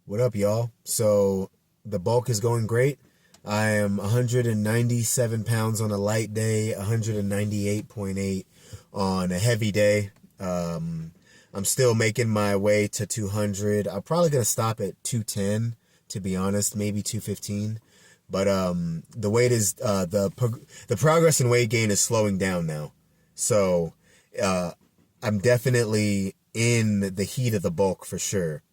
What up, y'all? So the bulk is going great. I am 197 pounds on a light day, 198.8 on a heavy day. I'm still making my way to 200. I'm probably gonna stop at 210, to be honest, maybe 215. But the weight is the progress in weight gain is slowing down now. So I'm definitely in the heat of the bulk for sure.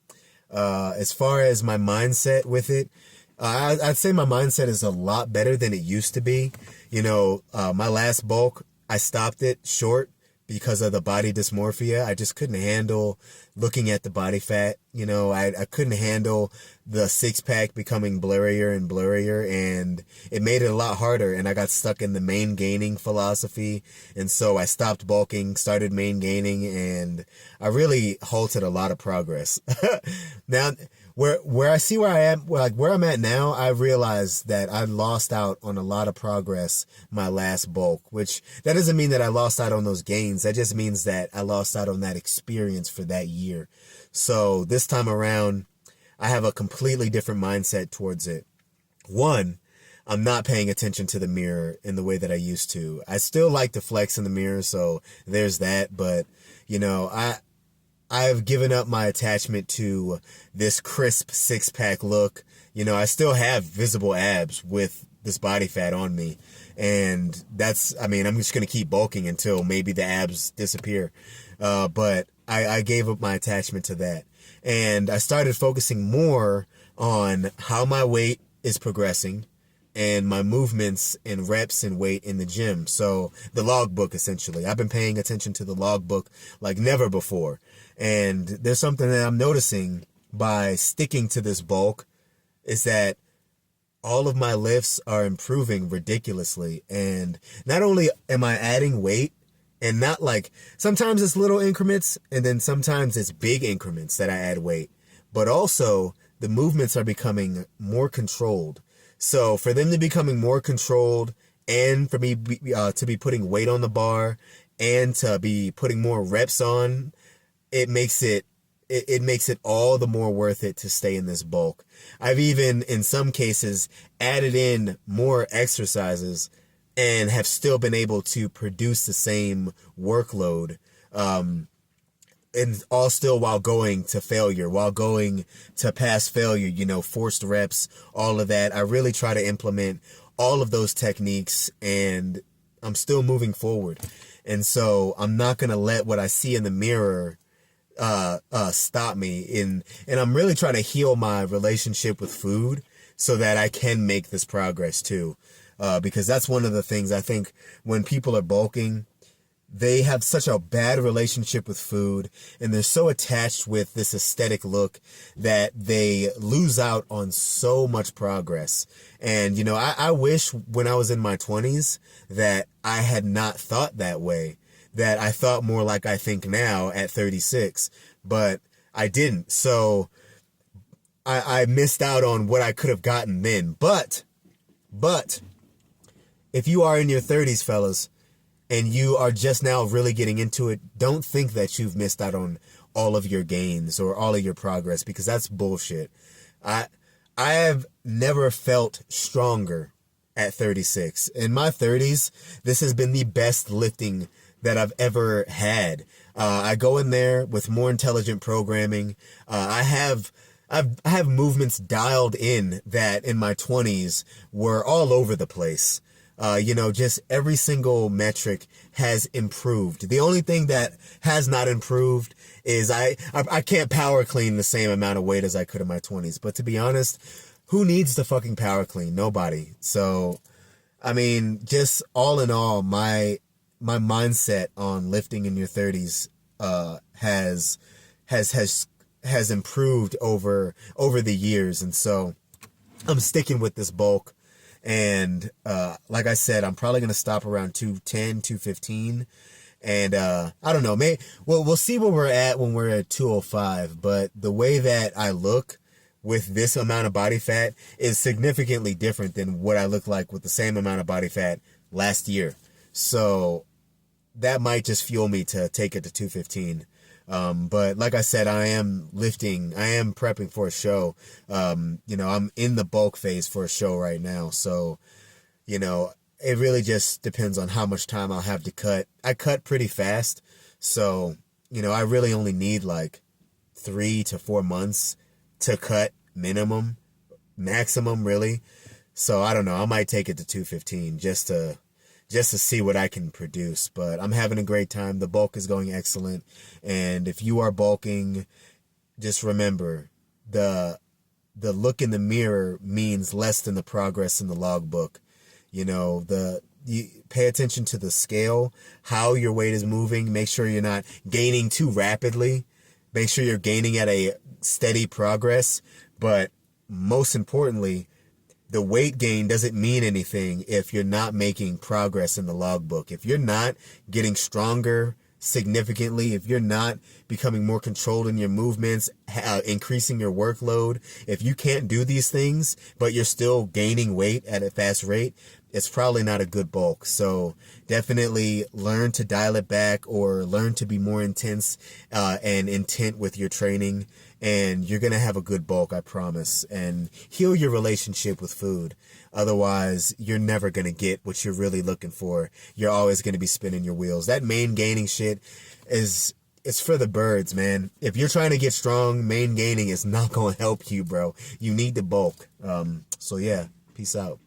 As far as my mindset with it, I'd say my mindset is a lot better than it used to be. My last bulk, I stopped it short because of the body dysmorphia. I just couldn't handle looking at the body fat. I couldn't handle the six pack becoming blurrier and blurrier, and it made it a lot harder. And I got stuck in the main gaining philosophy. And so I stopped bulking, started main gaining, and I really halted a lot of progress. Now, where I see where I am, like where I'm at now, I realized that I lost out on a lot of progress my last bulk, which that doesn't mean that I lost out on those gains. That just means that I lost out on that experience for that year. So this time around, I have a completely different mindset towards it. One, I'm not paying attention to the mirror in the way that I used to. I still like to flex in the mirror, so there's that, but I've given up my attachment to this crisp six-pack look. I still have visible abs with this body fat on me. And I'm just going to keep bulking until maybe the abs disappear. But I gave up my attachment to that. And I started focusing more on how my weight is progressing and my movements and reps and weight in the gym. So the logbook, essentially. I've been paying attention to the logbook like never before. And there's something that I'm noticing by sticking to this bulk is that all of my lifts are improving ridiculously. And not only am I adding weight, and not like, sometimes it's little increments, and then sometimes it's big increments that I add weight, but also the movements are becoming more controlled. So for them to becoming more controlled, and for me to be putting weight on the bar, and to be putting more reps on, it makes it all the more worth it to stay in this bulk. I've even, in some cases, added in more exercises and have still been able to produce the same workload, and all still while going to failure, while going to past failure, forced reps, all of that. I really try to implement all of those techniques, and I'm still moving forward. And so I'm not going to let what I see in the mirror stop me. And I'm really trying to heal my relationship with food so that I can make this progress too. Because that's one of the things I think when people are bulking, they have such a bad relationship with food, and they're so attached with this aesthetic look that they lose out on so much progress. And, I wish when I was in my 20s that I had not thought that way, that I thought more like I think now at 36, but I didn't. So I missed out on what I could have gotten then. But if you are in your 30s, fellas, and you are just now really getting into it, don't think that you've missed out on all of your gains or all of your progress, because that's bullshit. I have never felt stronger at 36. In my 30s, this has been the best lifting that I've ever had. I go in there with more intelligent programming. I have movements dialed in that in my 20s were all over the place. Just every single metric has improved. The only thing that has not improved is I can't power clean the same amount of weight as I could in my 20s. But to be honest, who needs to fucking power clean? Nobody. So, just all in all, my mindset on lifting in your 30s has improved over the years. And so I'm sticking with this bulk. And like I said, I'm probably going to stop around 210, 215. And I don't know, we'll see where we're at when we're at 205. But the way that I look with this amount of body fat is significantly different than what I look like with the same amount of body fat last year. So that might just fuel me to take it to 215. But like I said, I am prepping for a show. I'm in the bulk phase for a show right now. So, it really just depends on how much time I'll have to cut. I cut pretty fast. So, I really only need like 3 to 4 months to cut minimum, maximum really. So I don't know. I might take it to 215 just to see what I can produce. But I'm having a great time. The bulk is going excellent. And if you are bulking, just remember the look in the mirror means less than the progress in the logbook. You pay attention to the scale, how your weight is moving. Make sure you're not gaining too rapidly. Make sure you're gaining at a steady progress. But most importantly, the weight gain doesn't mean anything if you're not making progress in the logbook. If you're not getting stronger significantly, if you're not becoming more controlled in your movements, increasing your workload, if you can't do these things, but you're still gaining weight at a fast rate, it's probably not a good bulk. So definitely learn to dial it back or learn to be more intense and intent with your training. And you're going to have a good bulk, I promise. And heal your relationship with food. Otherwise, you're never going to get what you're really looking for. You're always going to be spinning your wheels. That main gaining shit it's for the birds, man. If you're trying to get strong, main gaining is not going to help you, bro. You need the bulk. So yeah, peace out.